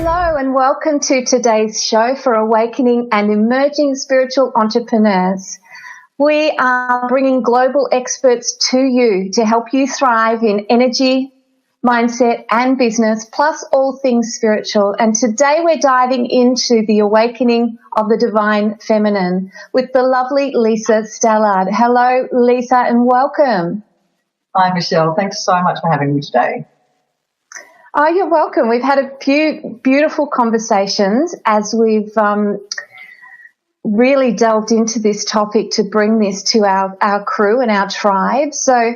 Hello and welcome to today's show for awakening and emerging spiritual entrepreneurs. We are bringing global experts to you to help you thrive in energy, mindset and business, plus all things spiritual. And today we're diving into the awakening of the divine feminine with the lovely Lisa Stallard. Hello, Lisa, and welcome. Hi, Michelle. Thanks so much for having me today. Oh, you're welcome. We've had a few beautiful conversations as we've really delved into this topic to bring this to our crew and our tribe. So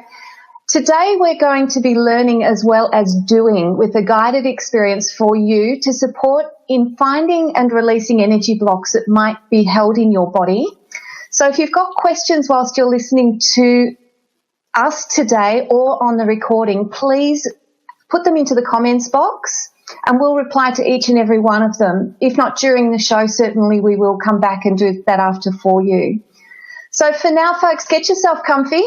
today we're going to be learning as well as doing with a guided experience for you to support in finding and releasing energy blocks that might be held in your body. So if you've got questions whilst you're listening to us today or on the recording, please put them into the comments box and we'll reply to each and every one of them. If not during the show, certainly we will come back and do that after for you. So for now, folks, get yourself comfy,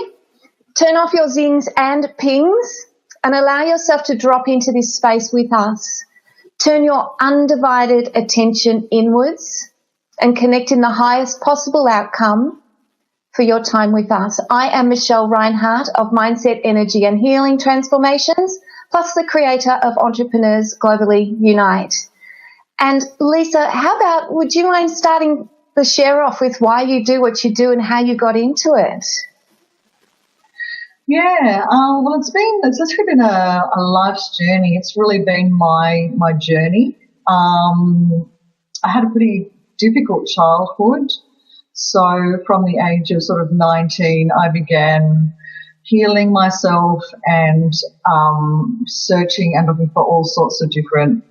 turn off your zings and pings and allow yourself to drop into this space with us. Turn your undivided attention inwards and connect in the highest possible outcome for your time with us. I am Michelle Reinhardt of Mindset, Energy and Healing Transformations, plus the creator of Entrepreneurs Globally Unite. And Lisa, how about, would you mind starting the share off with why you do what you do and how you got into it? Yeah, well, it's actually been a life's journey. It's really been my journey. I had a pretty difficult childhood. So from the age of sort of 19, I began healing myself and searching and looking for all sorts of different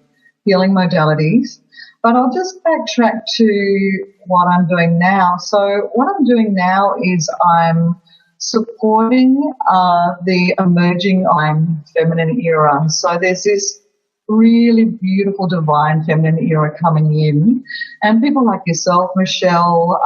healing modalities. But I'll just backtrack to what I'm doing now. So what I'm doing now is I'm supporting the emerging feminine era. So there's this really beautiful divine feminine era coming in, and people like yourself, Michelle,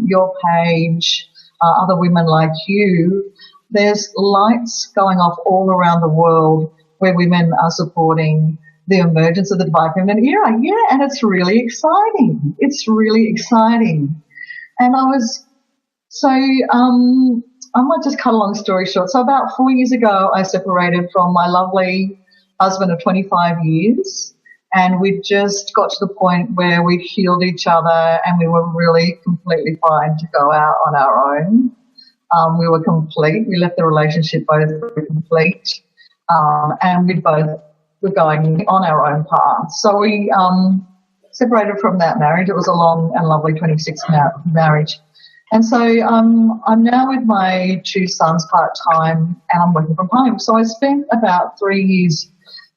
your page, other women like you, there's lights going off all around the world where women are supporting the emergence of the divine feminine era. Yeah, and it's really exciting. It's really exciting. And I might just cut a long story short. So about 4 years ago, I separated from my lovely husband of 25 years, and we just got to the point where we'd healed each other and we were really completely fine to go out on our own. We were complete. We left the relationship both complete, and we both were going on our own path. So we separated from that marriage. It was a long and lovely 26 marriage. And so I'm now with my two sons part-time and I'm working from home. So I spent about 3 years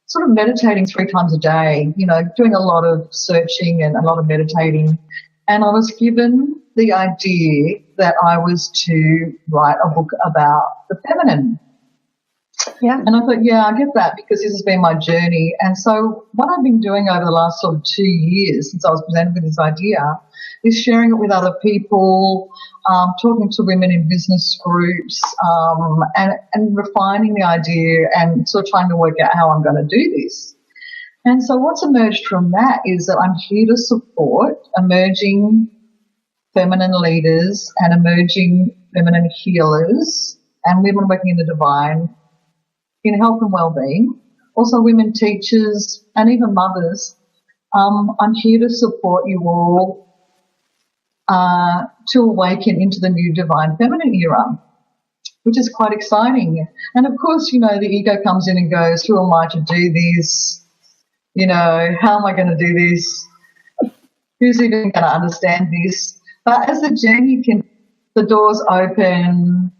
sort of meditating 3 times a day, doing a lot of searching and a lot of meditating. And I was given the idea that I was to write a book about the feminine. Yeah. And I thought, yeah, I get that because this has been my journey. And so what I've been doing over the last sort of 2 years since I was presented with this idea is sharing it with other people, talking to women in business groups, and refining the idea and sort of trying to work out how I'm going to do this. And so what's emerged from that is that I'm here to support emerging feminine leaders and emerging feminine healers and women working in the divine in health and well-being, also women teachers and even mothers. I'm here to support you all to awaken into the new divine feminine era, which is quite exciting. And, of course, the ego comes in and goes, who am I to do this? How am I going to do this? Who's even going to understand this? But as the journey the doors open,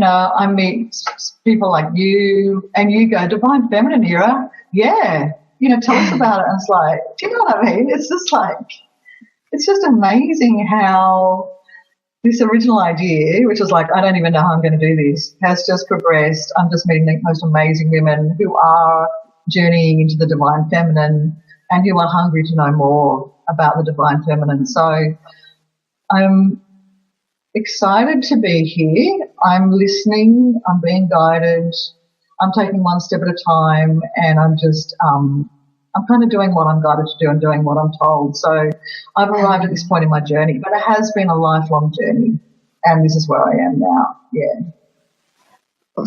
I meet people like you and you go, divine feminine era? Yeah. Tell us about it. And it's like, do you know what I mean? It's just amazing how this original idea, which was like, I don't even know how I'm going to do this, has just progressed. I'm just meeting the most amazing women who are journeying into the divine feminine and who are hungry to know more about the divine feminine. So I'm excited to be here. I'm listening. I'm being guided. I'm taking one step at a time, and I'm I'm kind of doing what I'm guided to do and doing what I'm told. So I've arrived at this point in my journey, but it has been a lifelong journey, and this is where I am now. Yeah.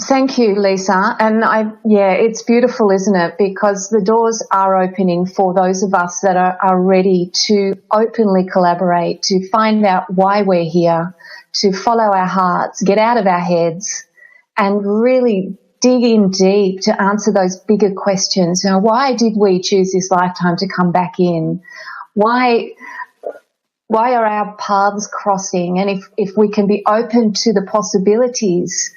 Thank you, Lisa. And it's beautiful, isn't it? Because the doors are opening for those of us that are ready to openly collaborate, to find out why we're here, to follow our hearts, get out of our heads, and really dig in deep to answer those bigger questions. Now, why did we choose this lifetime to come back in? Why are our paths crossing? And if we can be open to the possibilities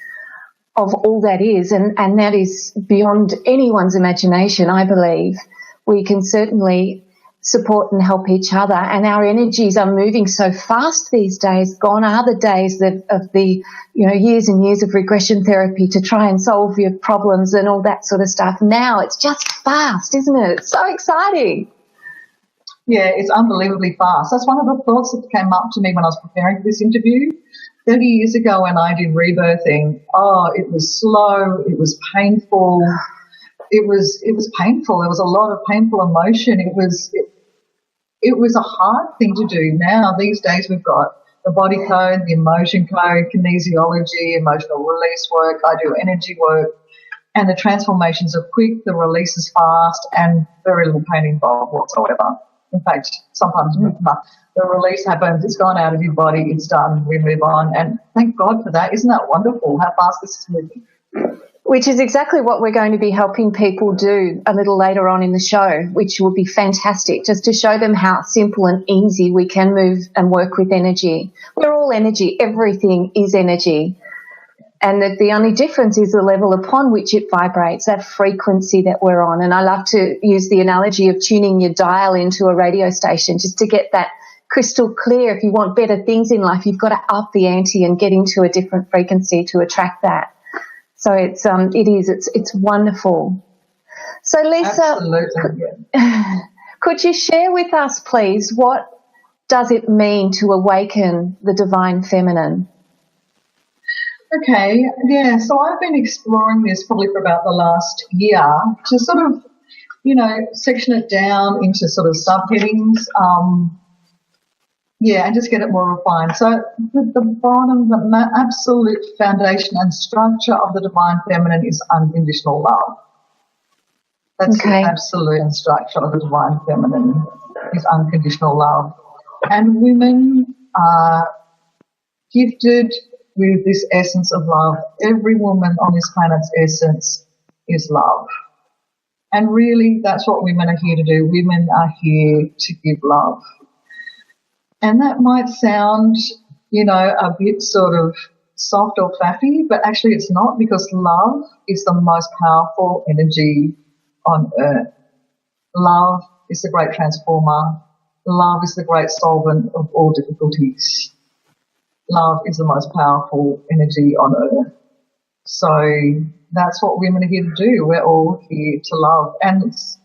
of all that is, and that is beyond anyone's imagination, I believe, we can certainly support and help each other. And our energies are moving so fast these days. Gone are the days of the years and years of regression therapy to try and solve your problems and all that sort of stuff. Now it's just fast, isn't it? It's so exciting. Yeah, it's unbelievably fast. That's one of the thoughts that came up to me when I was preparing for this interview. 30 years ago when I did rebirthing, it was slow, it was painful, it was painful. There was a lot of painful emotion. It was a hard thing to do. Now, these days, we've got the body code, the emotion code, kinesiology, emotional release work. I do energy work, and the transformations are quick, the release is fast, and very little pain involved whatsoever. In fact, sometimes the release happens, it's gone out of your body, it's done, we move on. And thank God for that. Isn't that wonderful, how fast this is moving? Which is exactly what we're going to be helping people do a little later on in the show, which will be fantastic, just to show them how simple and easy we can move and work with energy. We're all energy. Everything is energy. And that the only difference is the level upon which it vibrates, that frequency that we're on. And I love to use the analogy of tuning your dial into a radio station just to get that crystal clear. If you want better things in life, you've got to up the ante and get into a different frequency to attract that. So it's wonderful. So Lisa, could you share with us, please, what does it mean to awaken the divine feminine? Okay, yeah, so I've been exploring this probably for about the last year to sort of, section it down into sort of subheadings, and just get it more refined. So the bottom, the absolute foundation and structure of the divine feminine is unconditional love. That's the absolute structure of the divine feminine is unconditional love. And women are gifted with this essence of love. Every woman on this planet's essence is love. And really, that's what women are here to do. Women are here to give love. And that might sound, a bit sort of soft or faffy, but actually it's not, because love is the most powerful energy on earth. Love is the great transformer. Love is the great solvent of all difficulties. Love is the most powerful energy on earth. So that's what women are here to do. We're all here to love. And it's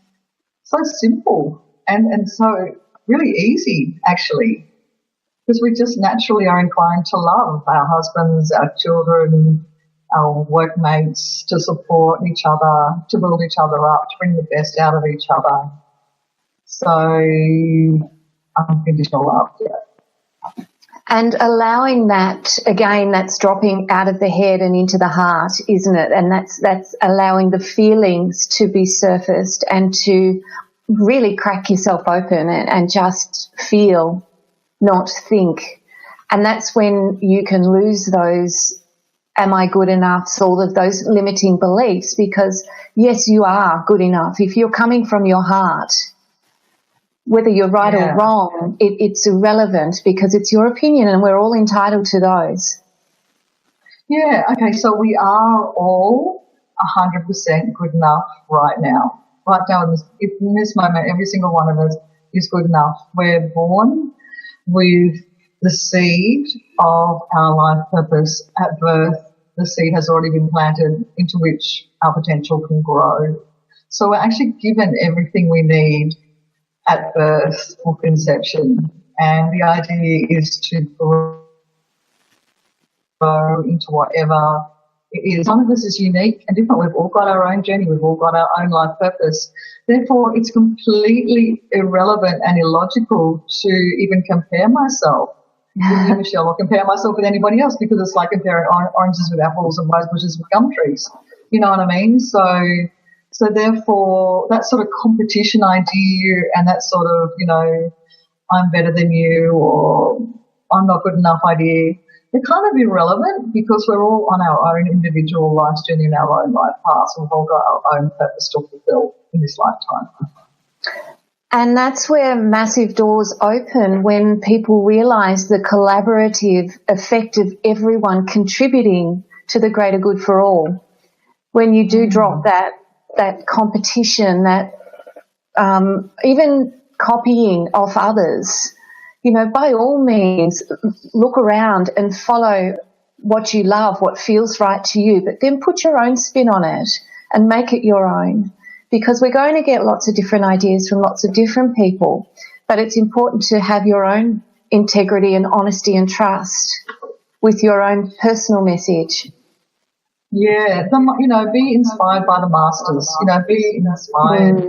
so simple and so really easy, actually, because we just naturally are inclined to love our husbands, our children, our workmates, to support each other, to build each other up, to bring the best out of each other. So unconditional love, yeah. And allowing that, again, that's dropping out of the head and into the heart, isn't it? And that's allowing the feelings to be surfaced and to really crack yourself open and just feel, not think. And that's when you can lose those, am I good enough, all of those limiting beliefs, because, yes, you are good enough. If you're coming from your heart, whether you're right or wrong, it's irrelevant, because it's your opinion and we're all entitled to those. Yeah, okay, so we are all 100% good enough right now. Right now in this moment, every single one of us is good enough. We're born with the seed of our life purpose at birth. The seed has already been planted into which our potential can grow. So we're actually given everything we need at birth or conception, and the idea is to grow into whatever it is. None of us is unique and different. We've all got our own journey. We've all got our own life purpose. Therefore, it's completely irrelevant and illogical to even compare myself with you, Michelle, or compare myself with anybody else, because it's like comparing oranges with apples and rose bushes with gum trees. You know what I mean? So therefore, that sort of competition idea and that sort of, I'm better than you or I'm not good enough idea, they're kind of irrelevant, because we're all on our own individual life journey and our own life paths. We've all got our own purpose to fulfill in this lifetime. And that's where massive doors open, when people realise the collaborative effect of everyone contributing to the greater good for all. When you do drop that competition, that even copying off others, by all means, look around and follow what you love, what feels right to you, but then put your own spin on it and make it your own, because we're going to get lots of different ideas from lots of different people, but it's important to have your own integrity and honesty and trust with your own personal message. Yeah, be inspired by the masters, be inspired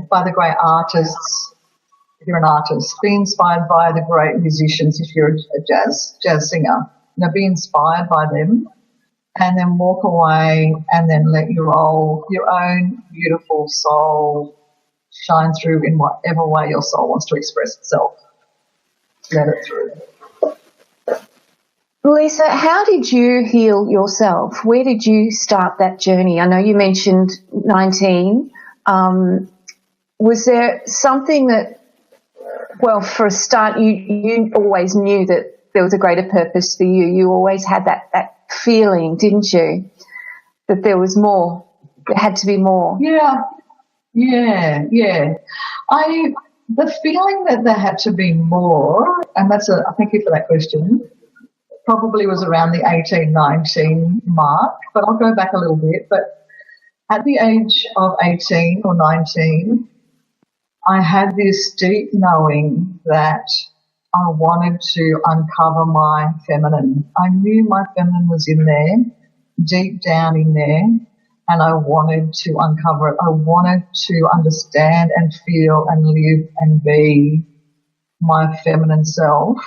by the great artists. If you're an artist, be inspired by the great musicians. If you're a jazz singer, be inspired by them, and then walk away and then let your own beautiful soul shine through in whatever way your soul wants to express itself. Let it through. Lisa, how did you heal yourself? Where did you start that journey? I know you mentioned 19. Was there something that, well, for a start, you always knew that there was a greater purpose for you. You always had that feeling, didn't you, that there was more, there had to be more? Yeah. The feeling that there had to be more, and thank you for that question, probably was around the 18, 19 mark, but I'll go back a little bit. But at the age of 18 or 19, I had this deep knowing that I wanted to uncover my feminine. I knew my feminine was in there, deep down in there, and I wanted to uncover it. I wanted to understand and feel and live and be my feminine self.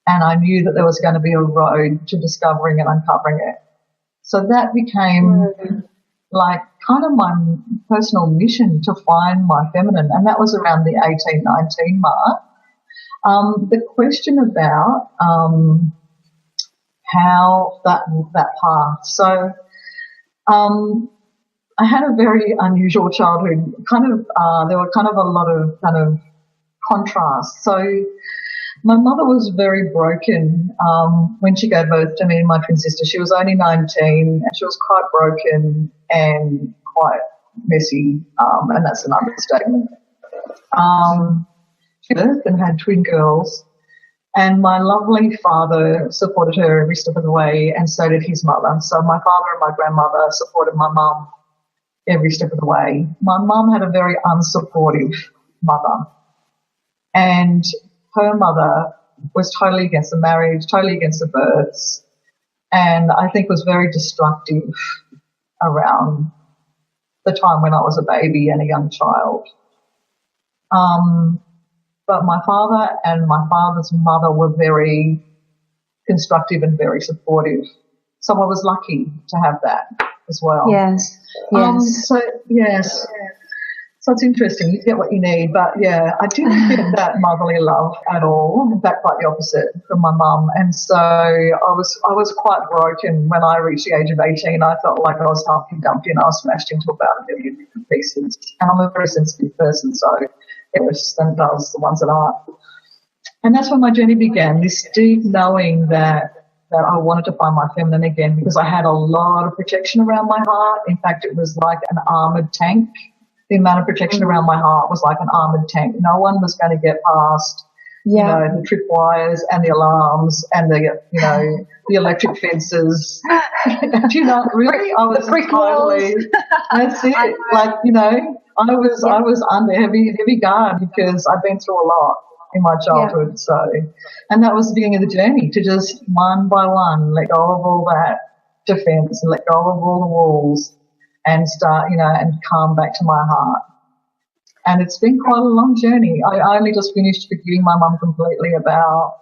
And I knew that there was going to be a road to discovering and uncovering it. So that became like kind of my personal mission, to find my feminine. And that was around the 18, 19 mark. The question about how that path. So I had a very unusual childhood. There were kind of a lot of kind of contrasts. So my mother was very broken when she gave birth to me and my twin sister. She was only 19 and she was quite broken and quite messy, and that's an understatement. She gave birth and had twin girls, and my lovely father supported her every step of the way, and so did his mother. So my father and my grandmother supported my mum every step of the way. My mum had a very unsupportive mother, and her mother was totally against the marriage, totally against the births, and I think was very destructive around the time when I was a baby and a young child. But my father and my father's mother were very constructive and very supportive. So I was lucky to have that as well. Yes. So it's interesting. You get what you need. But, yeah, I didn't get that motherly love at all. In fact, quite the opposite from my mum. And so I was quite broken when I reached the age of 18. I felt like I was Humpty Dumpty and I was smashed into about a million different pieces. And I'm a very sensitive person, so it was the ones that are. And that's when my journey began, this deep knowing that I wanted to find my feminine again, because I had a lot of protection around my heart. In fact, it was like an armoured tank. The amount of protection around my heart was like an armoured tank. No one was going to get past, the tripwires and the alarms and the electric fences. Really, I was totally. That's it. I was under heavy guard because I've been through a lot. in my childhood. So, and that was the beginning of the journey, to just one by one let go of all that defense and let go of all the walls and start, and calm back to my heart. And it's been quite a long journey. I only just finished forgiving my mum completely about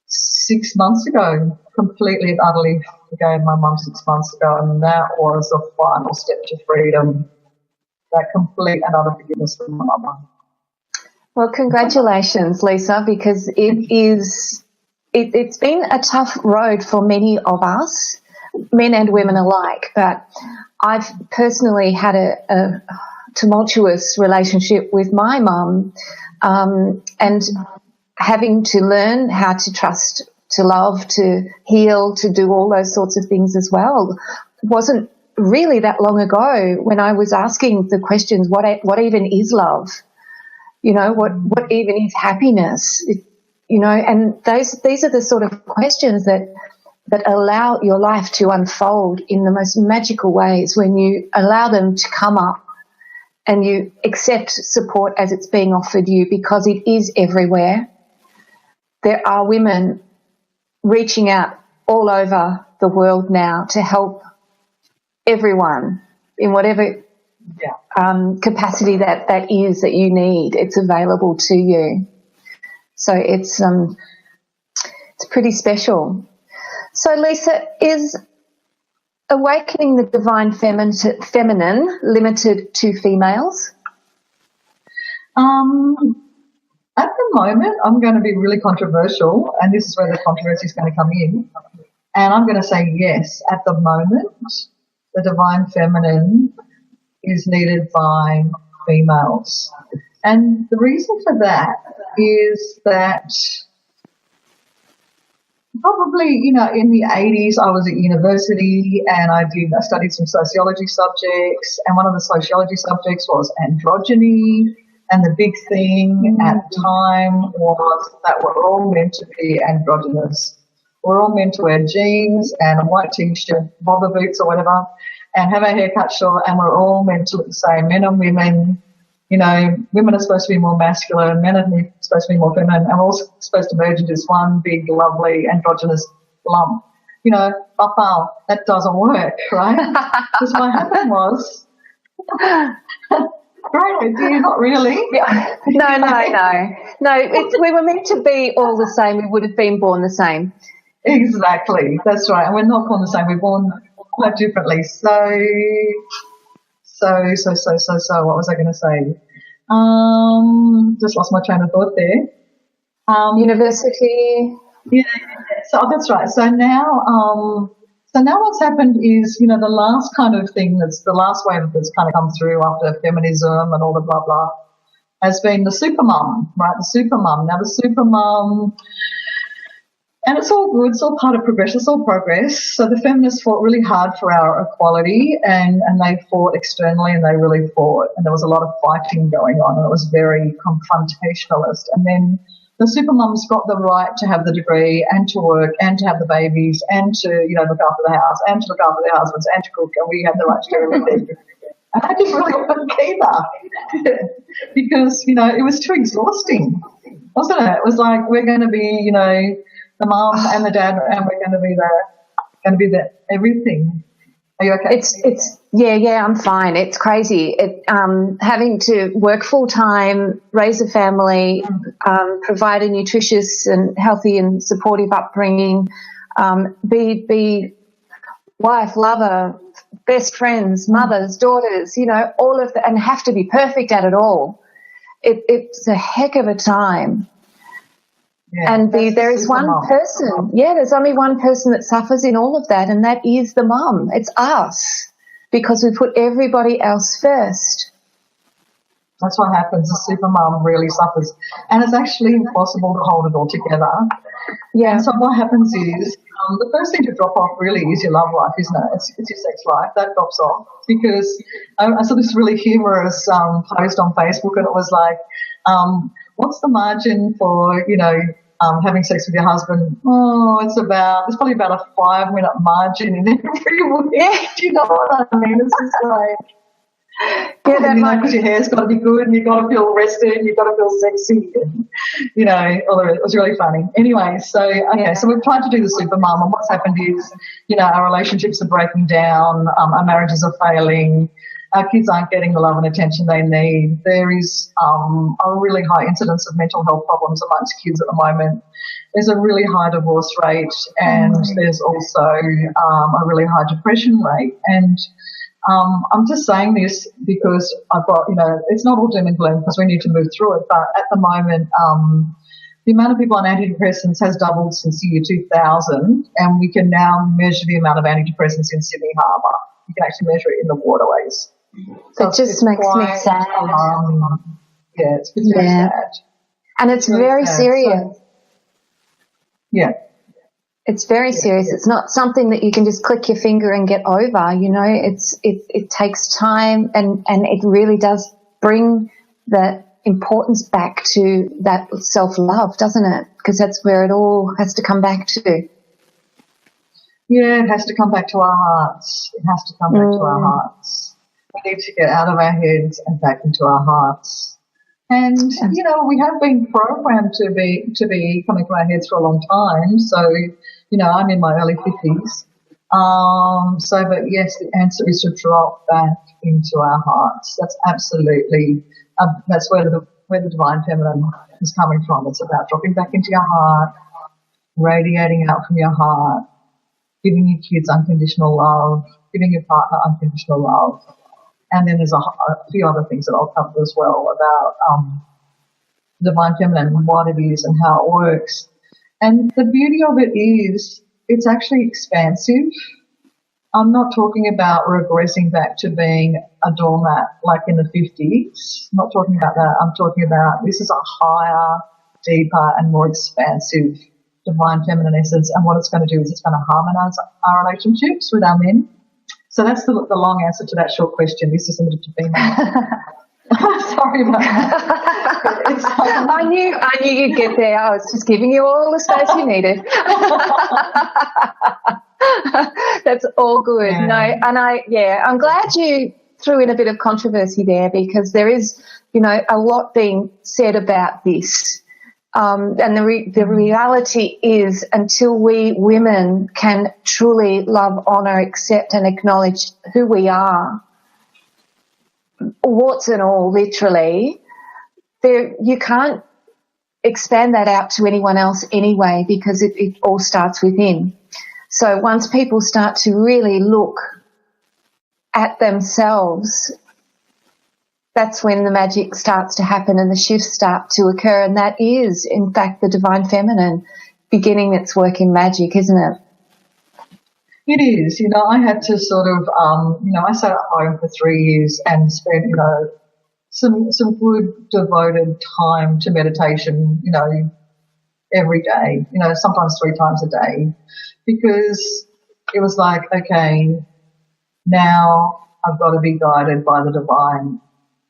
6 months ago, completely and utterly forgave my mum 6 months ago, and that was a final step to freedom, that complete and utter forgiveness from my mum. Well, congratulations, Lisa, because it's been a tough road for many of us, men and women alike, but I've personally had a tumultuous relationship with my mum, and having to learn how to trust, to love, to heal, to do all those sorts of things as well. It wasn't really that long ago when I was asking the questions, what even is love? What even is happiness? And these are the sort of questions that allow your life to unfold in the most magical ways when you allow them to come up and you accept support as it's being offered you, because it is everywhere. There are women reaching out all over the world now to help everyone in whatever capacity that is that you need. It's available to you. So it's pretty special. So, Lisa, is awakening the divine feminine limited to females? At the moment, I'm going to be really controversial, and this is where the controversy is going to come in. And I'm going to say yes. At the moment, the divine feminine is needed by females. And the reason for that is that probably, in the 80s, I was at university and I studied some sociology subjects, and one of the sociology subjects was androgyny. And the big thing at the time was that we're all meant to be androgynous. We're all meant to wear jeans and a white t-shirt, bobber boots or whatever, and have our hair cut short, and we're all meant to look the same, men and women. Women are supposed to be more masculine, men are supposed to be more feminine, and we're all supposed to merge into this one big, lovely, androgynous lump. That doesn't work, right? Because what happened was... Great idea, not really. Yeah. No. We were meant to be all the same. We would have been born the same. Exactly, that's right. And we're not born the same. We're born quite differently. So what was I going to say? Just lost my train of thought there. University. Yeah. So that's right. So now what's happened is, the last kind of thing the last wave that's kind of come through after feminism and all the blah, blah, has been the supermum, right? The supermum. Now, the supermum, and it's all good. It's all part of progression. It's all progress. So the feminists fought really hard for our equality, and they fought externally, and they really fought. And there was a lot of fighting going on, and it was very confrontationalist. And then the supermums got the right to have the degree and to work and to have the babies and to, look after the house and to look after their husbands and to cook, and we had the right to do everything. And I didn't really want either because, it was too exhausting, wasn't it? It was like we're going to be, the mum and the dad, and we're going to be the everything. Are you okay? Yeah, I'm fine. It's crazy. Having to work full time, raise a family, provide a nutritious and healthy and supportive upbringing, be wife, lover, best friends, mothers, daughters, all of that, and have to be perfect at it all. It's a heck of a time. Yeah, and there is one person. Yeah, there's only one person that suffers in all of that, and that is the mum. It's us, because we put everybody else first. That's what happens. The super mum really suffers, and it's actually impossible to hold it all together. Yeah. And so what happens is the first thing to drop off really is your love life, isn't it? It's your sex life that drops off, because I saw this really humorous post on Facebook, and it was like, what's the margin for having sex with your husband? Oh, it's probably about a 5-minute margin in every week. Yeah. Do you know what I mean? It's just like, Yeah, that might because your hair's got to be good and you've got to feel rested, you've got to feel sexy, and, it was really funny. Anyway, so we've tried to do the super mum, and what's happened is, our relationships are breaking down, our marriages are failing, our kids aren't getting the love and attention they need. There is a really high incidence of mental health problems amongst kids at the moment. There's a really high divorce rate, and there's also a really high depression rate. And I'm just saying this because I've got, it's not all doom and gloom because we need to move through it. But at the moment, the amount of people on antidepressants has doubled since the year 2000, and we can now measure the amount of antidepressants in Sydney Harbour. You can actually measure it in the waterways. So it just makes me sad. Yeah, it's very sad. And it's really very sad. Serious. Yeah. It's very serious. It's not something that you can just click your finger and get over, it takes time, and it really does bring the importance back to that self-love, doesn't it? Because that's where it all has to come back to. Yeah, it has to come back to our hearts. It has to come back to our hearts. We need to get out of our heads and back into our hearts. And, we have been programmed to be coming from our heads for a long time. So, I'm in my early 50s. But yes, the answer is to drop back into our hearts. That's absolutely, that's where the divine feminine is coming from. It's about dropping back into your heart, radiating out from your heart, giving your kids unconditional love, giving your partner unconditional love. And then there's a few other things that I'll cover as well about divine feminine and what it is and how it works. And the beauty of it is it's actually expansive. I'm not talking about regressing back to being a doormat like in the 50s. I'm not talking about that. I'm talking about this is a higher, deeper and more expansive divine feminine essence. And what it's going to do is it's going to harmonise our relationships with our men. So that's the long answer to that short question. This is limited to female. Sorry about that. I knew you'd get there. I was just giving you all the space you needed. That's all good. Yeah. No, and I'm glad you threw in a bit of controversy there because there is, a lot being said about this. And the reality is until we women can truly love, honour, accept and acknowledge who we are, warts and all, literally, you can't expand that out to anyone else anyway because it all starts within. So once people start to really look at themselves, that's when the magic starts to happen and the shifts start to occur, and that is, in fact, the divine feminine beginning its work in magic, isn't it? It is. I had to sort of, I sat at home for 3 years and spent, some good devoted time to meditation, every day, sometimes 3 times a day, because it was like, okay, now I've got to be guided by the divine.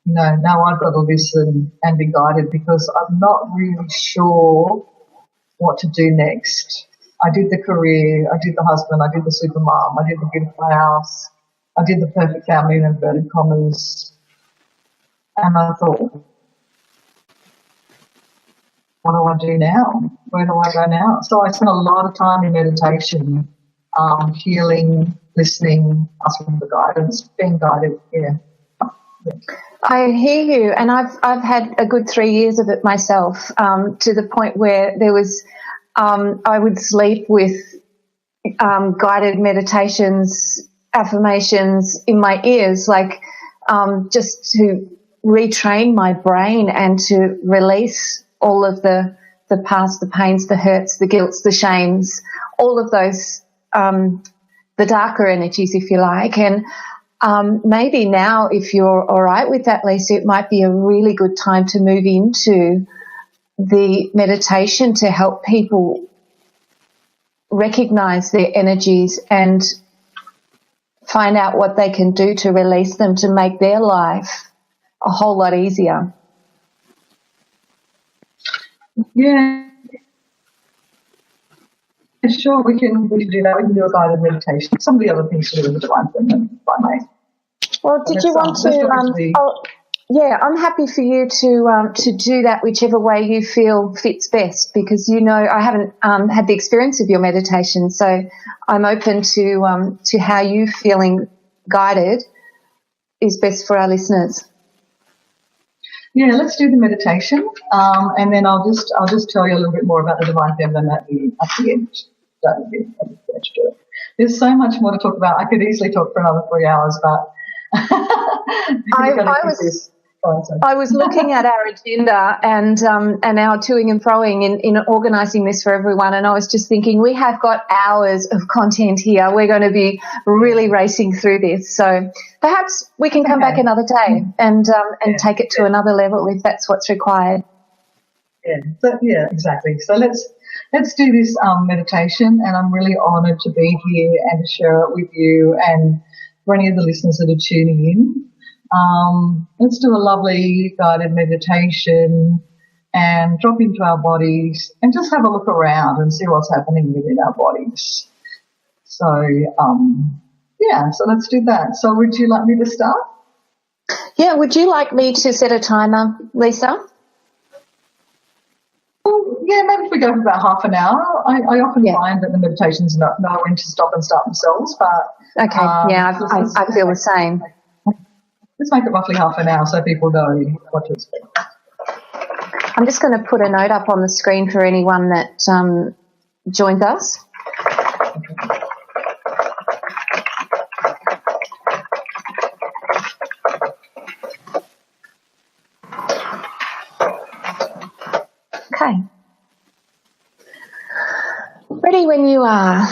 Now I've got to listen and be guided because I'm not really sure what to do next. I did the career, I did the husband, I did the super mom, I did the beautiful house, I did the perfect family in inverted commas, and I thought, what do I do now? Where do I go now? So I spent a lot of time in meditation, healing, listening, asking for guidance, being guided, yeah. I hear you, and I've had a good 3 years of it myself, to the point where there was I would sleep with guided meditations, affirmations in my ears, like just to retrain my brain and to release all of the past, the pains, the hurts, the guilts, the shames, all of those, the darker energies, if you like. And maybe now, if you're all right with that, Lisa, it might be a really good time to move into the meditation to help people recognize their energies and find out what they can do to release them to make their life a whole lot easier. Yeah. Sure, we can do that. We can do a guided meditation. Some of the other things to do with the divine feminine, if I may. Well, did you want to? Yeah, I'm happy for you to do that whichever way you feel fits best, because I haven't had the experience of your meditation, so I'm open to how you feeling guided is best for our listeners. Yeah, let's do the meditation, and then I'll just tell you a little bit more about the divine feminine at the end. There's so much more to talk about. I could easily talk for another 3 hours, but I was looking at our agenda and our toing and froing in organising this for everyone, and I was just thinking we have got hours of content here. We're going to be really racing through this, so perhaps we can come back another day and take it to another level if that's what's required. Yeah, exactly. So let's do this meditation, and I'm really honoured to be here and to share it with you and for any of the listeners that are tuning in. Let's do a lovely guided meditation and drop into our bodies and just have a look around and see what's happening within our bodies. So, so let's do that. So would you like me to start? Yeah, would you like me to set a timer, Lisa? Yeah, maybe if we go for about half an hour. I often find that the meditations know when to stop and start themselves, but... Okay, I feel the same. Let's make it roughly half an hour so people know what to expect. I'm just going to put a note up on the screen for anyone that joined us. Okay. Ready when you are.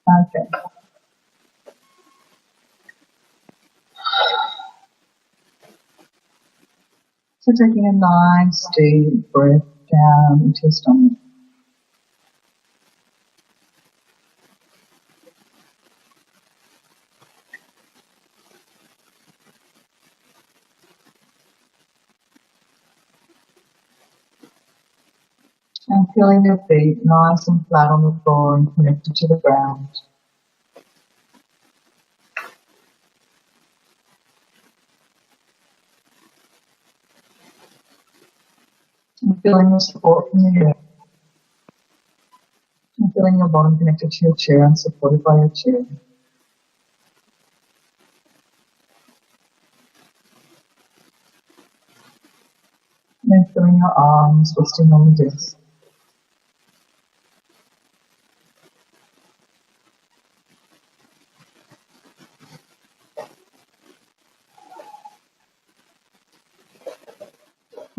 Okay. So taking a nice deep breath down into your stomach. And feeling your feet nice and flat on the floor and connected to the ground. And feeling the support from your head. And feeling your bottom connected to your chair and supported by your chair. And then feeling your arms resting on the desk.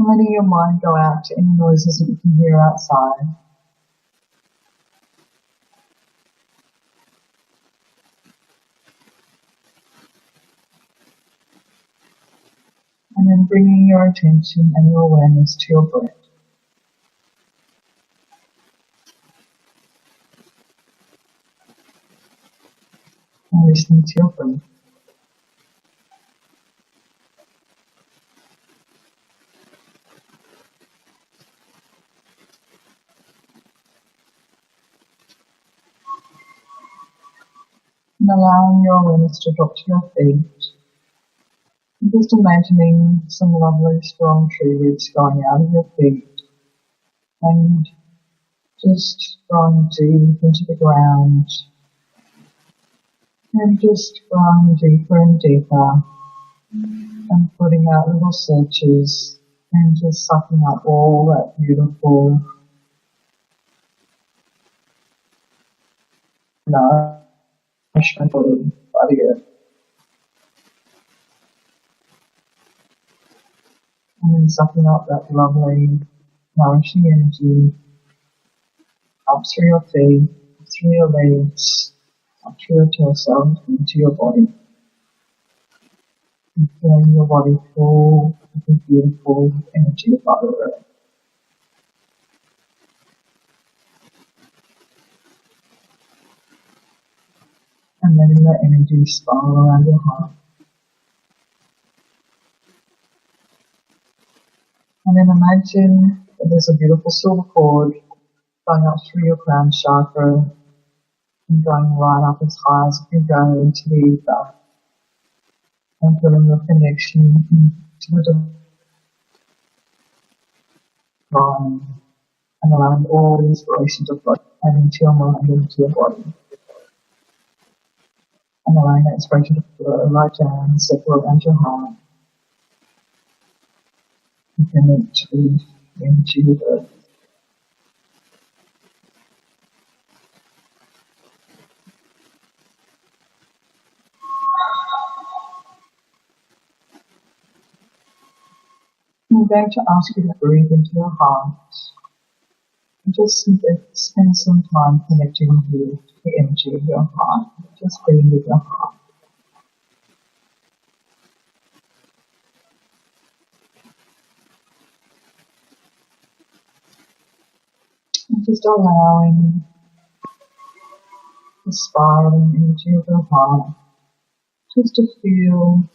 And letting your mind go out to any noises that you can hear outside. And then bringing your attention and your awareness to your breath. And listening to your breath. And allowing your awareness to drop to your feet. And just imagining some lovely strong tree roots going out of your feet and just growing deep into the ground and just growing deeper and deeper and putting out little searches and just sucking up all that beautiful nourishment by the earth. And then sucking up that lovely, nourishing energy up through your feet, through your legs, up through your torso, into your body. And feeling your body full of the beautiful energy of Mother Earth. And letting that energy spiral around your heart. And then imagine that there's a beautiful silver cord going up through your crown chakra and going right up as high as you can go into the ether. and feeling your connection to the divine, and allowing all the inspirations of God into your mind and into your body. And allowing that inspiration to flow right down, circle around your heart, and connect to the energy of Earth. I'm going to ask you to breathe into your heart and just spend some time connecting with the energy of your heart. Just being with your heart. And just allowing the spiraling energy of your heart just to feel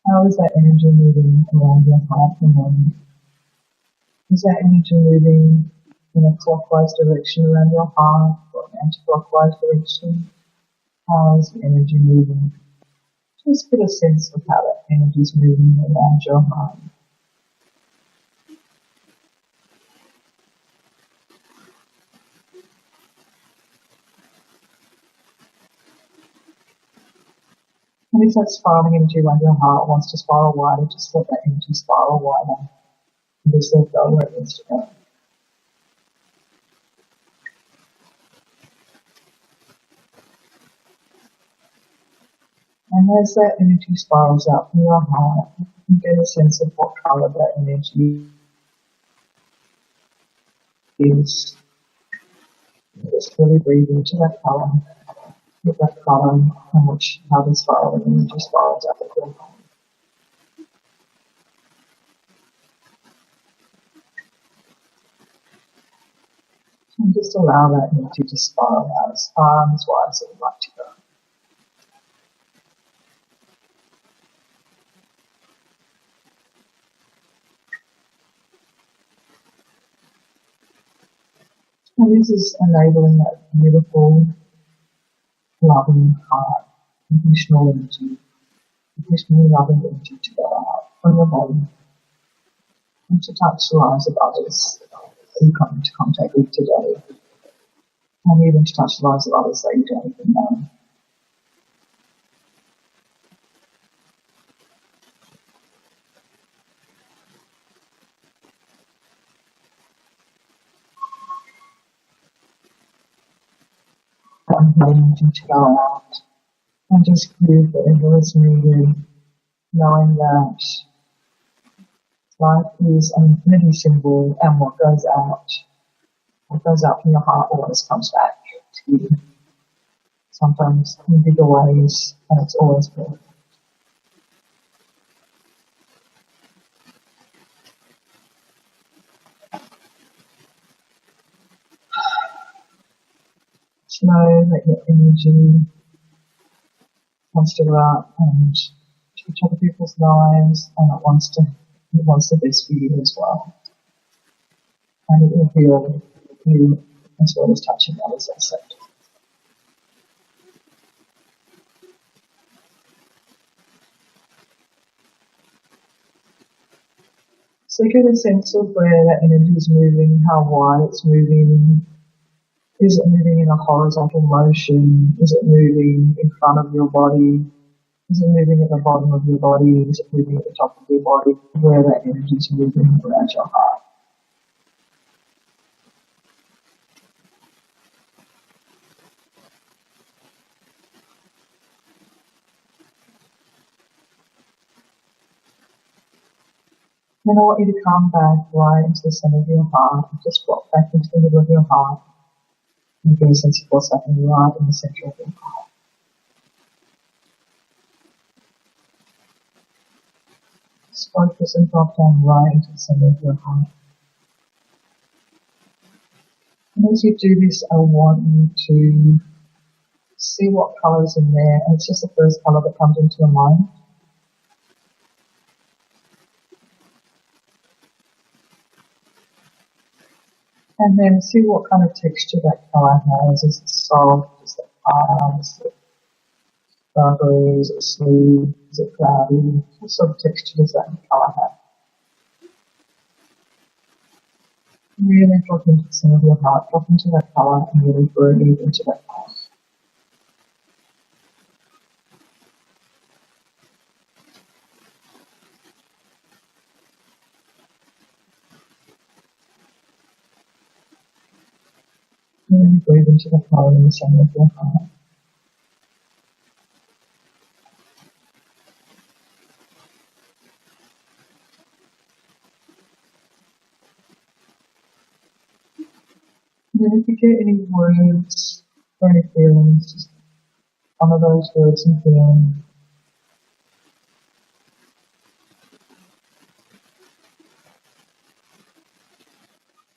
how is that energy moving around your heart at the moment. Is that energy moving in a clockwise direction around your heart or an anti-clockwise direction? How is the energy moving? Just get a sense of how that energy is moving around your heart. And if that spiraling energy around your heart wants to spiral wider, just let that energy spiral wider. And just let go where it needs to go. And as that energy spirals out from your heart, you get a sense of what colour that energy is. Just really breathe into that colour, with that colour, and watch how the spiraling energy spirals out of your heart. And just allow that energy to spiral out as far and as wide as it would like to go. And this is enabling that beautiful, loving heart, unconditional energy, unconditionally loving energy to go out from your body and to touch the lives of others that you come into contact with today, and even to touch the lives of others that you don't even know. And energy to go out and just breathe whatever is needed, knowing that life is an infinity symbol, and what goes out from your heart always comes back to you. Sometimes in bigger ways, and it's always good. To know that your energy wants to go out and touch other people's lives, and it wants the best for you as well. And it will heal you as well as touching others, as I said. So get a sense of where that energy is moving, how wide it's moving. Is it moving in a horizontal motion? Is it moving in front of your body? Is it moving at the bottom of your body? Is it moving at the top of your body? Where that energy is moving around your heart. Then I want you to come back right into the center of your heart and just drop back into the middle of your heart and get a sense of what's happening right in the center of your heart. Just focus and drop down right into the center of your heart. And as you do this, I want you to see what colour is in there, and it's just the first colour that comes into your mind. And then see what kind of texture that colour has. Is it soft? Is it hard? Is it Sparkly? Is it smooth? Is it cloudy? What sort of texture does that colour have? Really drop into the centre of your heart, drop into that colour and really breathe into that colour. Really breathe into the colour in the centre of your heart. And then if you get any words or any feelings, just honour those words and feelings.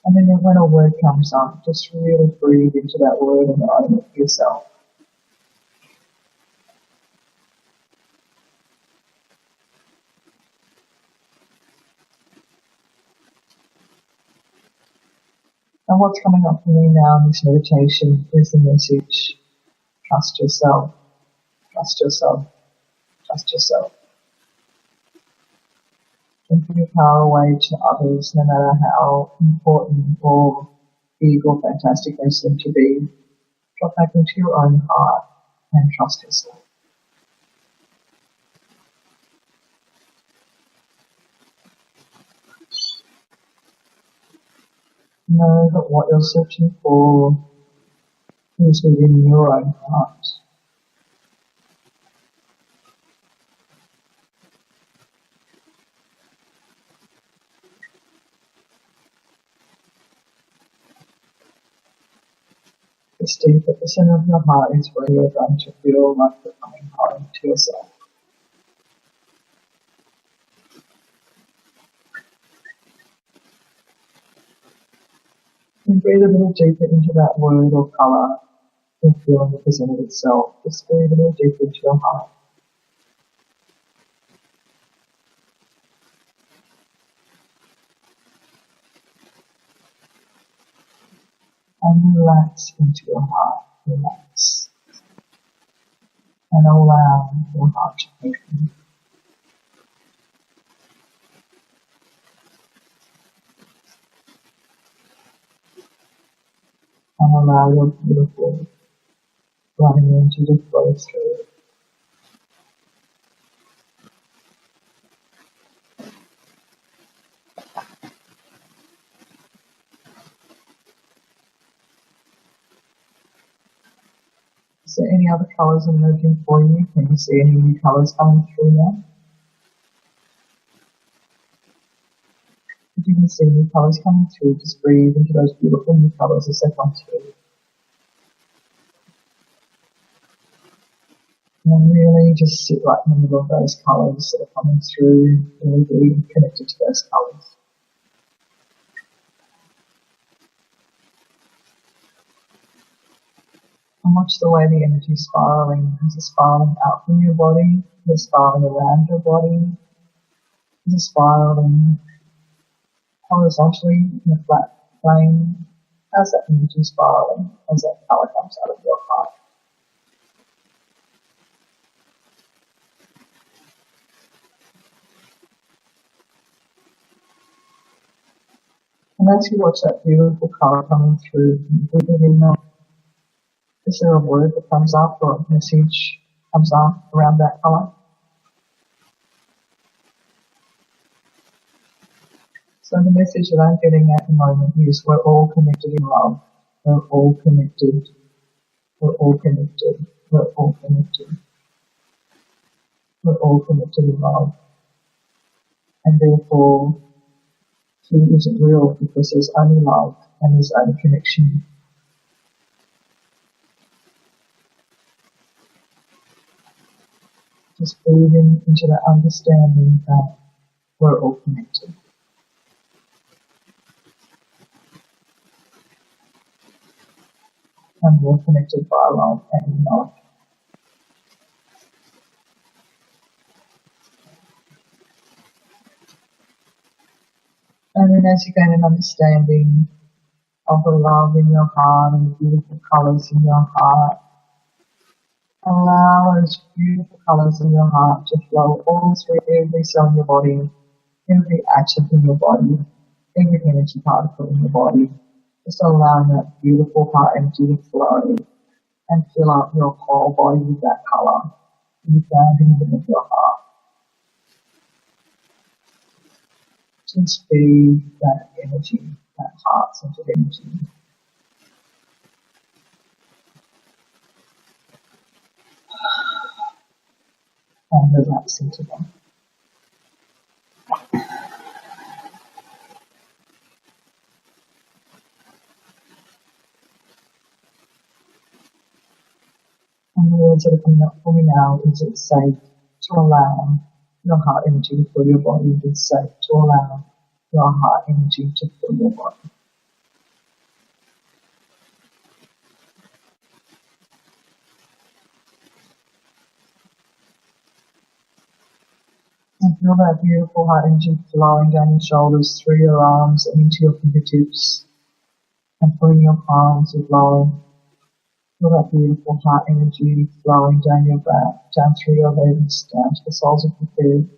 And then when a word comes up, just really breathe into that word and own it for yourself. And what's coming up for me now in this meditation is the message, trust yourself, trust yourself, trust yourself. Don't give your power away to others, no matter how important or big or fantastic they seem to be. Drop back into your own heart and trust yourself. Know that what you're searching for is within your own heart. This deep at the center of your heart is where you're going to feel like you're coming home to yourself. And breathe a little deeper into that word or colour and feeling that presented itself. Just breathe a little deeper into your heart. And relax into your heart. Relax. And allow your heart to open. And allow your beautiful running energy to flow through. Is there any other colours emerging for you? Can you see any new colours coming through now? If you can see new colours coming through, just breathe into those beautiful new colours as they come through. And then really just sit right in the middle of those colours that are coming through, really be connected to those colours. And watch the way the energy is spiralling. Is it spiralling out from your body? Is it spiralling around your body? Is it spiralling horizontally in a flat plane? How's that energy spiralling as that colour comes out of your heart? And as you watch that beautiful colour coming through, breathe it in. Is there a word that comes up or a message comes up around that colour? So the message that I'm getting at the moment is we're all connected in love. We're all connected. We're all connected. We're all connected. We're all connected in love. And therefore, fear isn't real because there's only love and there's only connection. Just breathing into that understanding that we're all connected. And we're connected by love and love. And then as you gain an understanding of the love in your heart and the beautiful colours in your heart, allow those beautiful colours in your heart to flow all through every cell in your body, every atom in your body, every energy particle in your body. Just allowing that beautiful heart energy to flow and fill up your whole body with that colour. You grounding within your heart. Just be that energy, that heart-centered energy. And relax into them. And the words that are coming up for me now is it's safe to allow your heart energy to fill your body. It's safe to allow your heart energy to fill your body. And feel that beautiful heart energy flowing down your shoulders, through your arms and into your fingertips, and filling your palms with love. Feel that beautiful heart energy flowing down your back, down through your legs, down to the soles of your feet,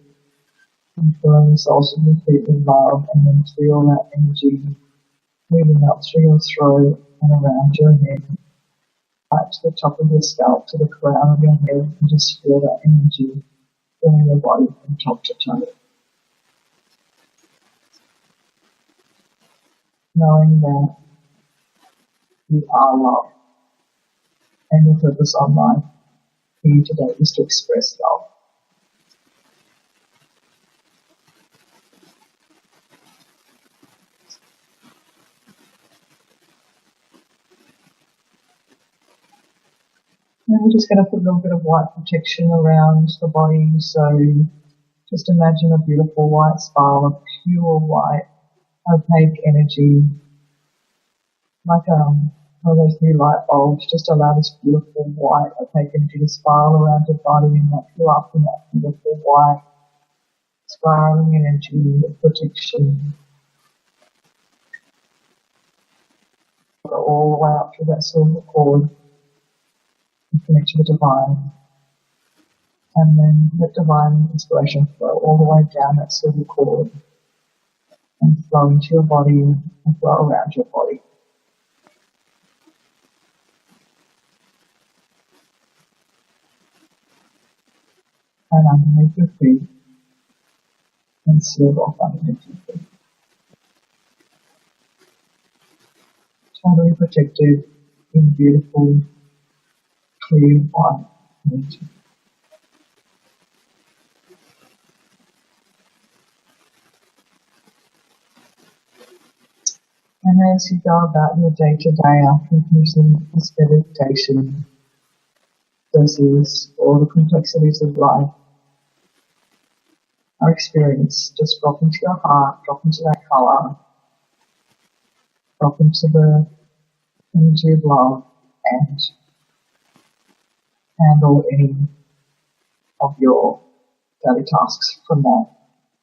and filling the soles of your feet with love, and then feel that energy moving up through your throat and around your head, back to the top of your scalp, to the crown of your head, and just feel that energy filling your body from top to toe. Knowing that you are love. And your purpose on life here today is to express love. Now we're just going to put a little bit of white protection around the body. So just imagine a beautiful white spiral of pure white, opaque energy, like one of those new light bulbs. Just allow this beautiful white opaque energy to spiral around your body and wrap you up in that beautiful white spiraling energy of protection. Go all the way up through that silver cord and connect to the divine. And then let divine inspiration flow all the way down that silver cord and flow into your body and flow around your body. And underneath your feet, and sealed off underneath your feet. Totally protected in beautiful, clear white energy. And as you go about your day to day after finishing this meditation, versus all the complexities of life, our experience, just drop into your heart, drop into that colour, drop into the energy of love, and handle any of your daily tasks from that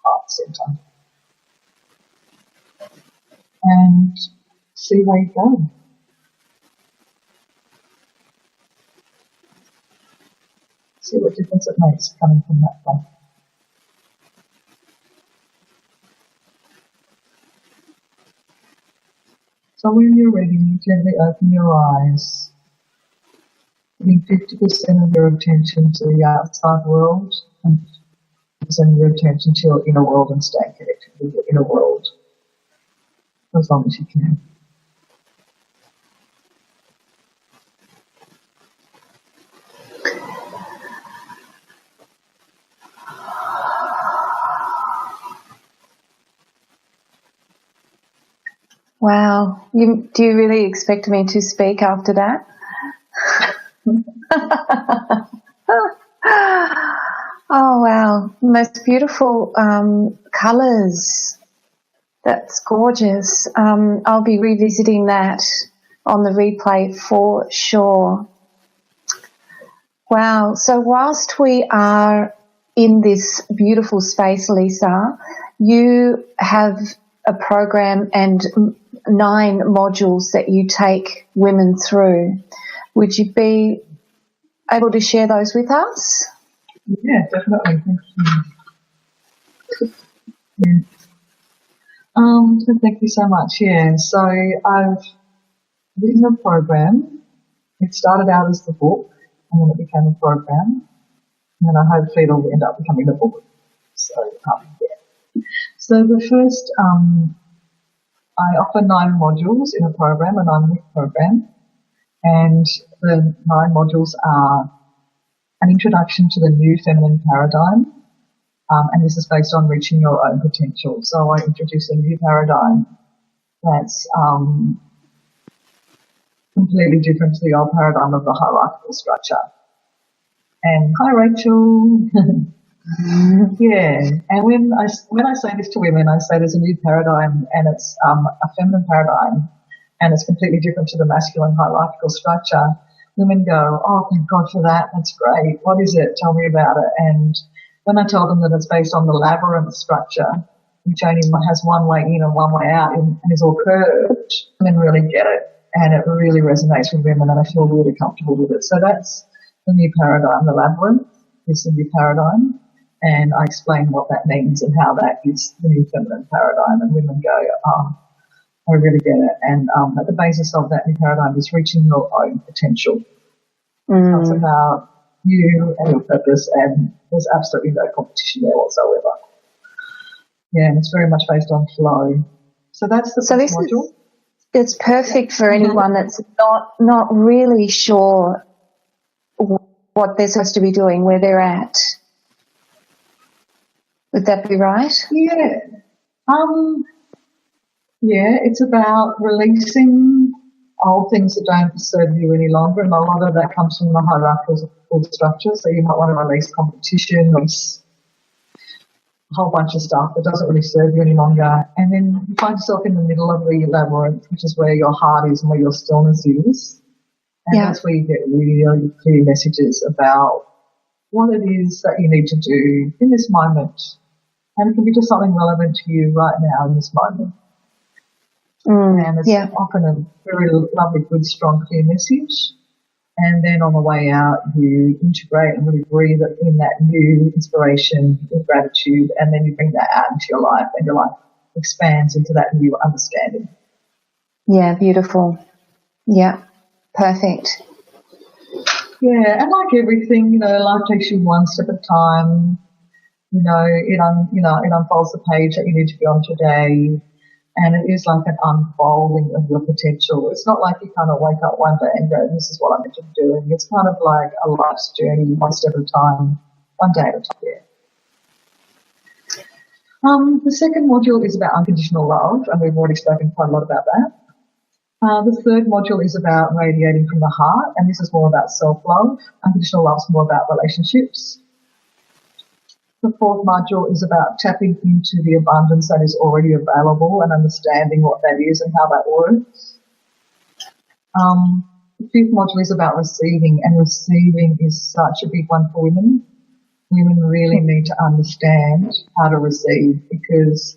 heart centre. And see where you go. See what difference it makes coming from that place. So when you're ready, gently open your eyes, giving 50% of your attention to the outside world and 50% of your attention to your inner world, and stay connected with your inner world as long as you can. Wow. Do you really expect me to speak after that? Oh, wow. Most beautiful colours. That's gorgeous. I'll be revisiting that on the replay for sure. Wow. So whilst we are in this beautiful space, Lisa, you have a program and 9 modules that you take women through. Would you be able to share those with us? Yeah, definitely. Thank you. Yeah. So thank you so much. Yeah, so I've written a program. It started out as the book, and then it became a program, and then hopefully it'll end up becoming a book. So, yeah. So the first, I offer 9 modules in a program, a 9-week program, and the 9 modules are an introduction to the new feminine paradigm, and this is based on reaching your own potential. So I introduce a new paradigm that's completely different to the old paradigm of the hierarchical structure. And hi, Rachel. Yeah, and when I say this to women, I say there's a new paradigm, and it's a feminine paradigm, and it's completely different to the masculine hierarchical structure. Women go, oh, thank God for that. That's great. What is it? Tell me about it. And when I tell them that it's based on the labyrinth structure, which only has one way in and one way out and is all curved, women really get it. And it really resonates with women, and I feel really comfortable with it. So that's the new paradigm. The labyrinth is the new paradigm. And I explain what that means and how that is the new feminine paradigm. And women go, oh, I really get it. And at the basis of that new paradigm is reaching your own potential. So it's about you and your purpose, and there's absolutely no competition there whatsoever. Yeah, and it's very much based on flow. So that's the first module. It's perfect for anyone that's not really sure what they're supposed to be doing, where they're at. Would that be right? Yeah. Yeah, it's about releasing old things that don't serve you any longer, and a lot of that comes from the hierarchical structure. So you might want to release competition, release a whole bunch of stuff that doesn't really serve you any longer. And then you find yourself in the middle of the labyrinth, which is where your heart is and where your stillness is. And that's where you get really clear messages about what it is that you need to do in this moment. And it can be just something relevant to you right now in this moment. And it's often a very lovely, good, strong, clear message. And then on the way out, you integrate and really breathe in that new inspiration with gratitude, and then you bring that out into your life, and your life expands into that new understanding. Yeah, beautiful. Yeah, perfect. Yeah, and like everything, life takes you one step at a time. It unfolds the page that you need to be on today, and it is like an unfolding of your potential. It's not like you kind of wake up one day and go, this is what I'm meant to be doing. It's kind of like a life's journey, one step at a time, one day at a time. Yeah. The second module is about unconditional love, and we've already spoken quite a lot about that. The third module is about radiating from the heart, and this is more about self-love. Unconditional love is more about relationships. The fourth module is about tapping into the abundance that is already available and understanding what that is and how that works. The fifth module is about receiving, and receiving is such a big one for women. Women really need to understand how to receive, because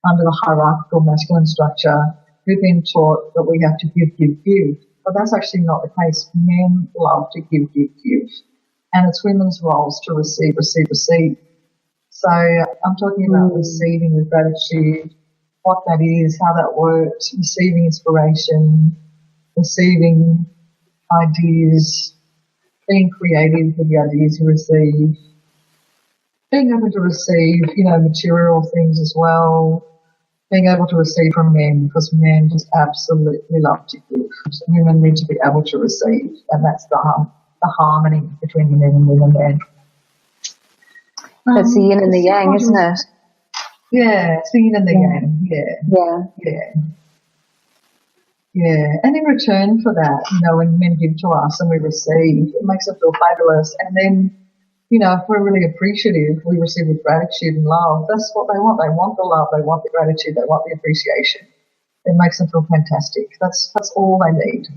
under the hierarchical masculine structure, we've been taught that we have to give. But that's actually not the case. Men love to give. And it's women's roles to receive. So I'm talking about receiving with gratitude, what that is, how that works, receiving inspiration, receiving ideas, being creative with the ideas you receive, being able to receive, material things as well, being able to receive from men, because men just absolutely love to give. Women need to be able to receive, and that's the harmony between the men and women. That's the yin and the yang, isn't it? Yeah, it's the yin and the yang. Yeah. And in return for that, when men give to us and we receive, it makes us feel fabulous. And then, if we're really appreciative, we receive with gratitude and love. That's what they want. They want the love. They want the gratitude. They want the appreciation. It makes them feel fantastic. That's all they need,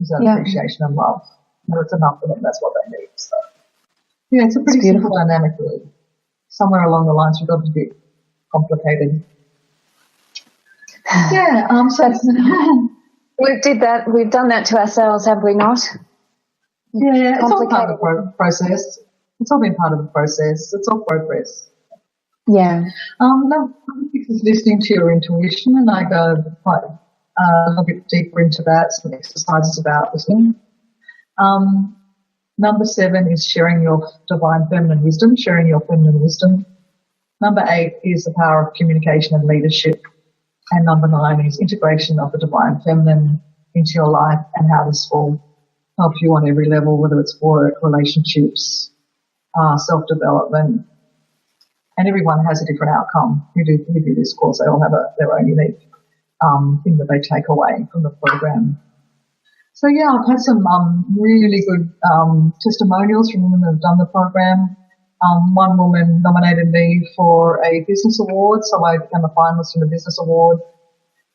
is that appreciation and love. And it's enough for them. That's what they need. So, yeah, it's a pretty simple dynamic, really. Somewhere along the lines, we've got to be complicated. Yeah, we've done that to ourselves, have we not? Yeah, it's all part of complicated. the process. It's all been part of the process. It's all progress. Yeah. Number 6 is listening to your intuition, and I go quite a little bit deeper into that, some exercises about listening. Number 7 is sharing your divine feminine wisdom, sharing your feminine wisdom. Number 8 is the power of communication and leadership. And number 9 is integration of the divine feminine into your life and how this will help you on every level, whether it's work, relationships, self-development. And everyone has a different outcome who do this course. They all have their own unique thing that they take away from the program. So, yeah, I've had some really good testimonials from women that have done the program. One woman nominated me for a business award, so I became a finalist in the business award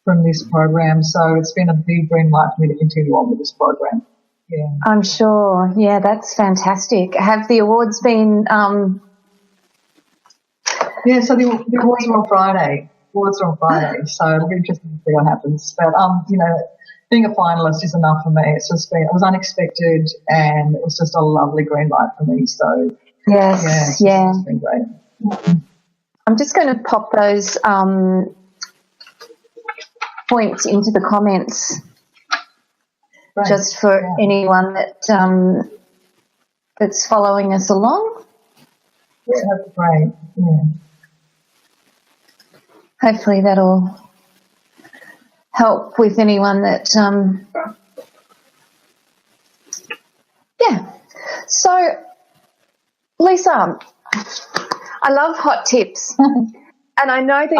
from this program. So it's been a big green light for me to continue on with this program. Yeah, I'm sure. Yeah, that's fantastic. Have the awards been... Yeah, so the awards are on Friday. So it'll be interesting to see what happens. But, being a finalist is enough for me. It was unexpected, and it was just a lovely green light for me. So, yes, it's been great. I'm just going to pop those points into the comments Great. just for anyone that that's following us along. Yeah, that's great. Yeah. Hopefully that'll help with anyone that, So, Lisa, I love hot tips. And I know that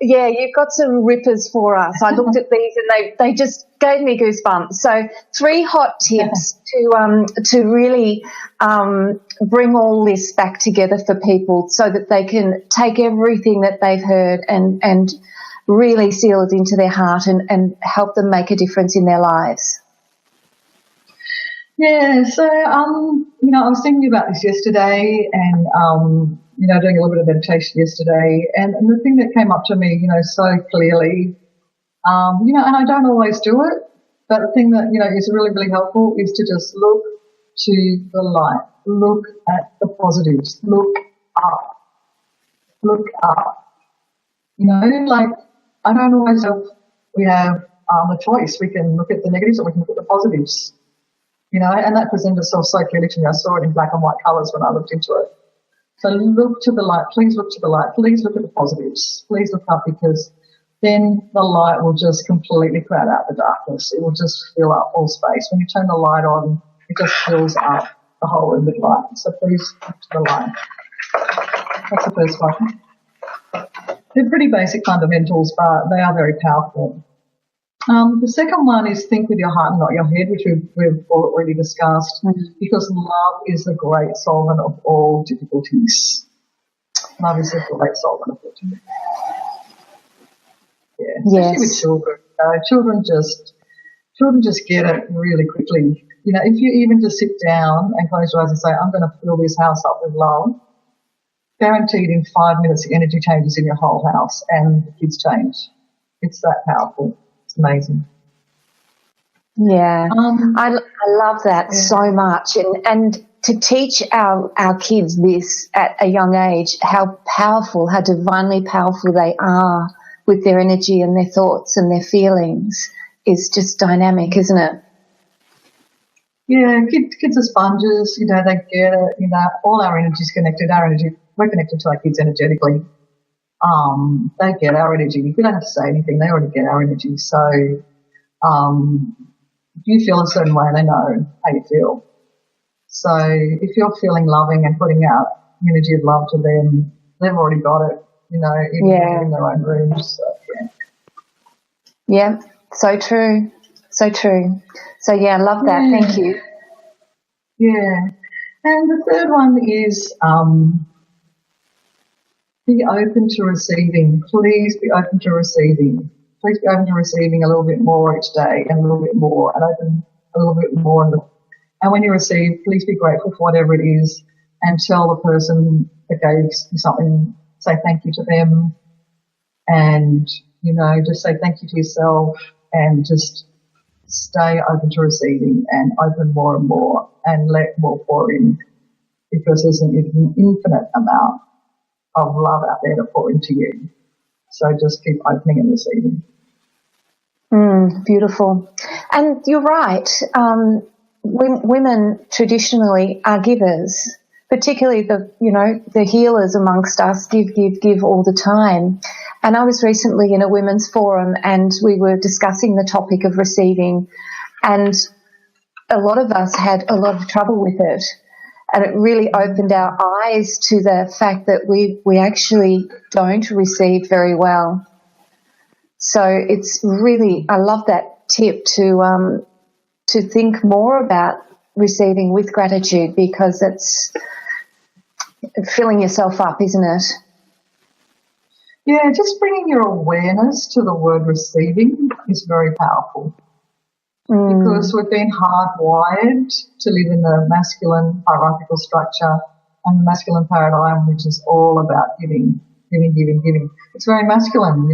you've got some rippers for us. I looked at these and they just gave me goosebumps. So 3 hot tips to really bring all this back together for people so that they can take everything that they've heard and really seal it into their heart and help them make a difference in their lives. Yeah, so, I was thinking about this yesterday and, doing a little bit of meditation yesterday, and the thing that came up to me, so clearly, and I don't always do it, but the thing that, is really, really helpful is to just look to the light, look at the positives, look up. I don't always we have a choice. We can look at the negatives or we can look at the positives, and that presented itself so clearly to me. I saw it in black and white colours when I looked into it. So look to the light. Please look to the light. Please look at the positives. Please look up, because then the light will just completely crowd out the darkness. It will just fill up all space. When you turn the light on, it just fills up the whole room with light. So please look to the light. That's the first one. They're pretty basic fundamentals, but they are very powerful. The second one is think with your heart and not your head, which we've already discussed, because love is the great solvent of all difficulties. Love is the great solvent of all difficulties. Yeah, especially with children. Children just get it really quickly. If you even just sit down and close your eyes and say, I'm going to fill this house up with love, guaranteed in 5 minutes the energy changes in your whole house and the kids change. It's that powerful. It's amazing. Yeah, I love that so much, and to teach our kids this at a young age, how powerful, how divinely powerful they are with their energy and their thoughts and their feelings is just dynamic, isn't it? Yeah, kids are sponges, they get it, all our energy is connected, we're connected to our kids energetically. They get our energy. We don't have to say anything, they already get our energy. So, if you feel a certain way, they know how you feel. So if you're feeling loving and putting out energy of love to them, they've already got it, even in their own rooms. So, yeah, so true. So true. So, I love that. Yeah. Thank you. Yeah. And the third one is be open to receiving. Please be open to receiving. Please be open to receiving a little bit more each day and a little bit more and open a little bit more. And when you receive, please be grateful for whatever it is and tell the person that gave you something, say thank you to them and, just say thank you to yourself and just stay open to receiving and open more and more and let more pour in, because there's an infinite amount of love out there to pour into you. So just keep opening and receiving. Beautiful. And you're right. Women traditionally are givers, particularly the healers amongst us give all the time. And I was recently in a women's forum and we were discussing the topic of receiving, and a lot of us had a lot of trouble with it. And it really opened our eyes to the fact that we actually don't receive very well. So it's really, I love that tip to think more about receiving with gratitude, because it's filling yourself up, isn't it? Yeah, just bringing your awareness to the word receiving is very powerful. Because we've been hardwired to live in the masculine hierarchical structure and the masculine paradigm, which is all about giving. It's very masculine,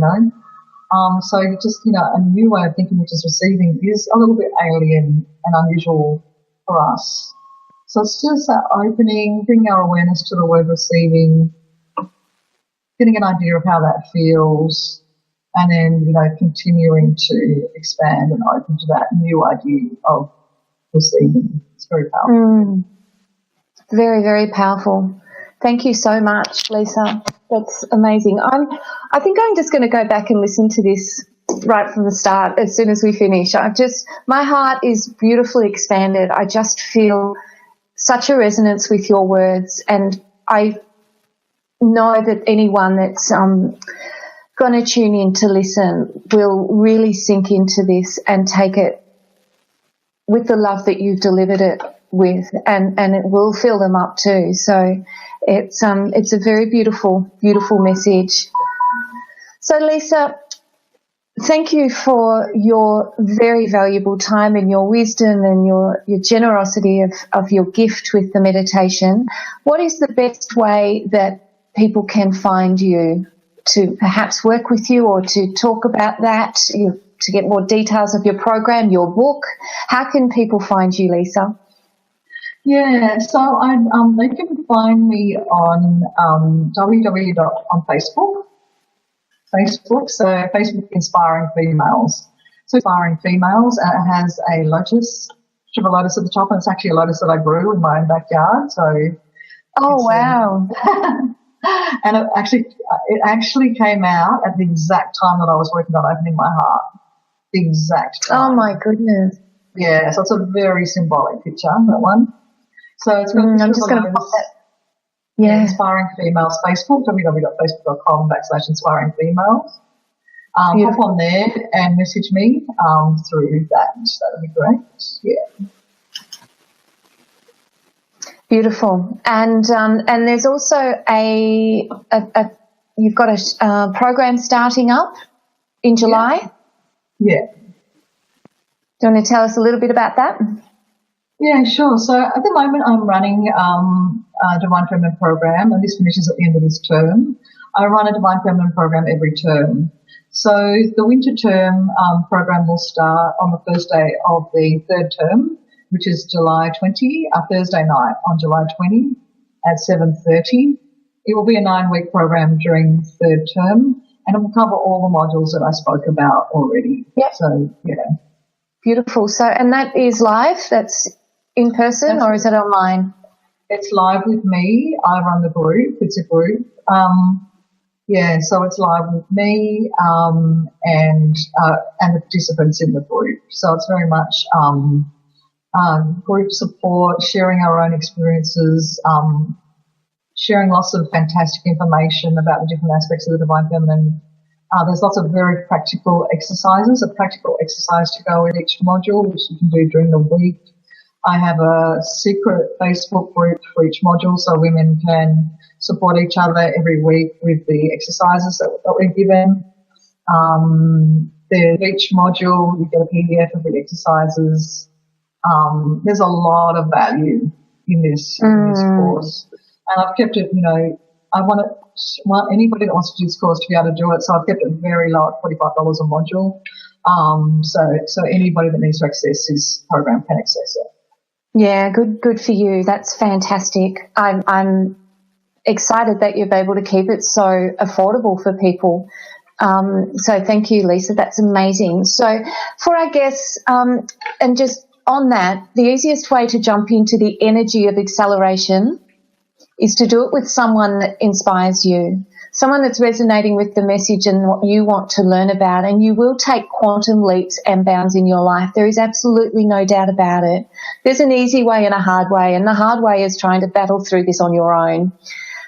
So just, a new way of thinking, which is receiving, is a little bit alien and unusual for us. So it's just that opening, bringing our awareness to the word receiving, getting an idea of how that feels, and then, continuing to expand and open to that new idea of receiving. It's very powerful. Very, very powerful. Thank you so much, Lisa. That's amazing. I think I'm just going to go back and listen to this right from the start as soon as we finish. My heart is beautifully expanded. I just feel such a resonance with your words, and I know that anyone that's going to tune in to listen will really sink into this and take it with the love that you've delivered it with, and it will fill them up too. So it's a very beautiful, beautiful message. So Lisa, thank you for your very valuable time and your wisdom and your generosity of your gift with the meditation. What is the best way that people can find you to perhaps work with you or to talk about that, to get more details of your program, your book? How can people find you, Lisa? Yeah, so they can find me on on Facebook. So Facebook Inspiring Females. So Inspiring Females, it has a lotus, triple lotus at the top, and it's actually a lotus that I grew in my own backyard. So, wow. And it actually came out at the exact time that I was working on opening my heart. The exact time. Oh my goodness. Yeah, so it's a very symbolic picture, that one. So it's got I'm just going to pop that. Yeah. Inspiring Females Facebook, www.facebook.com/Inspiring Females. Hop on there and message me through that. That would be great. Yeah. Beautiful. And there's also you've got a program starting up in July? Yeah. Do you want to tell us a little bit about that? Yeah, sure. So at the moment I'm running a Divine Feminine program, and this finishes at the end of this term. I run a Divine Feminine program every term. So the winter term program will start on the first day of the third term, which is July 20, Thursday night on July 20 at 7:30. It will be a 9-week program during the third term, and it will cover all the modules that I spoke about already. Yep. So, yeah. Beautiful. So, and that is live? That's in person, or is it online? It's live with me. I run the group. It's a group. So it's live with me and the participants in the group. So it's very much group support, sharing our own experiences, sharing lots of fantastic information about the different aspects of the Divine Feminine. There's lots of very practical exercises, a practical exercise to go with each module, which you can do during the week. I have a secret Facebook group for each module so women can support each other every week with the exercises that we're given. Each module, you get a PDF of the exercises. There's a lot of value in this course. And I've kept it, I want anybody that wants to do this course to be able to do it, so I've kept it very low at $45 a module. So anybody that needs to access this program can access it. Yeah, good for you. That's fantastic. I'm excited that you're able to keep it so affordable for people. So thank you, Lisa. That's amazing. So for our guests, and just on that, the easiest way to jump into the energy of acceleration is to do it with someone that inspires you, someone that's resonating with the message and what you want to learn about, and you will take quantum leaps and bounds in your life. There is absolutely no doubt about it. There's an easy way and a hard way, and the hard way is trying to battle through this on your own.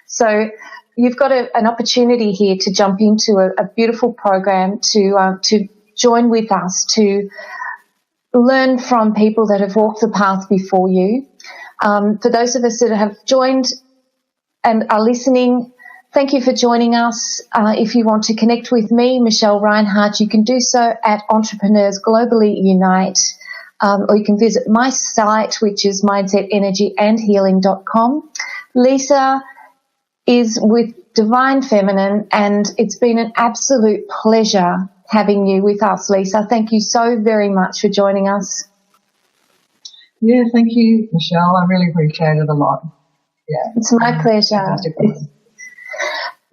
So you've got an opportunity here to jump into a beautiful program to join with us, to learn from people that have walked the path before you. For those of us that have joined and are listening, thank you for joining us. If you want to connect with me, Michelle Reinhardt, you can do so at Entrepreneurs Globally Unite, or you can visit my site, which is mindsetenergyandhealing.com. Lisa is with Divine Feminine, and it's been an absolute pleasure having you with us, Lisa. Thank you so very much for joining us. Yeah, thank you, Michelle. I really appreciate it a lot. Yeah, it's my pleasure.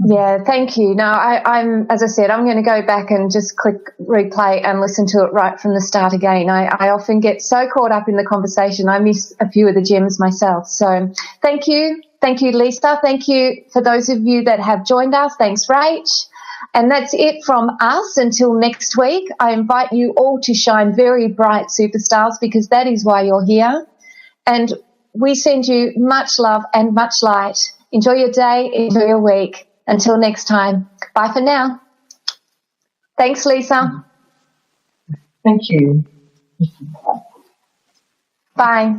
Yeah, thank you. Now, I'm, as I said, I'm going to go back and just click replay and listen to it right from the start again. I often get so caught up in the conversation, I miss a few of the gems myself. So thank you. Thank you, Lisa. Thank you for those of you that have joined us. Thanks, Rach. And that's it from us until next week. I invite you all to shine very bright, superstars, because that is why you're here. And we send you much love and much light. Enjoy your day. Enjoy your week. Until next time. Bye for now. Thanks, Lisa. Thank you. Bye.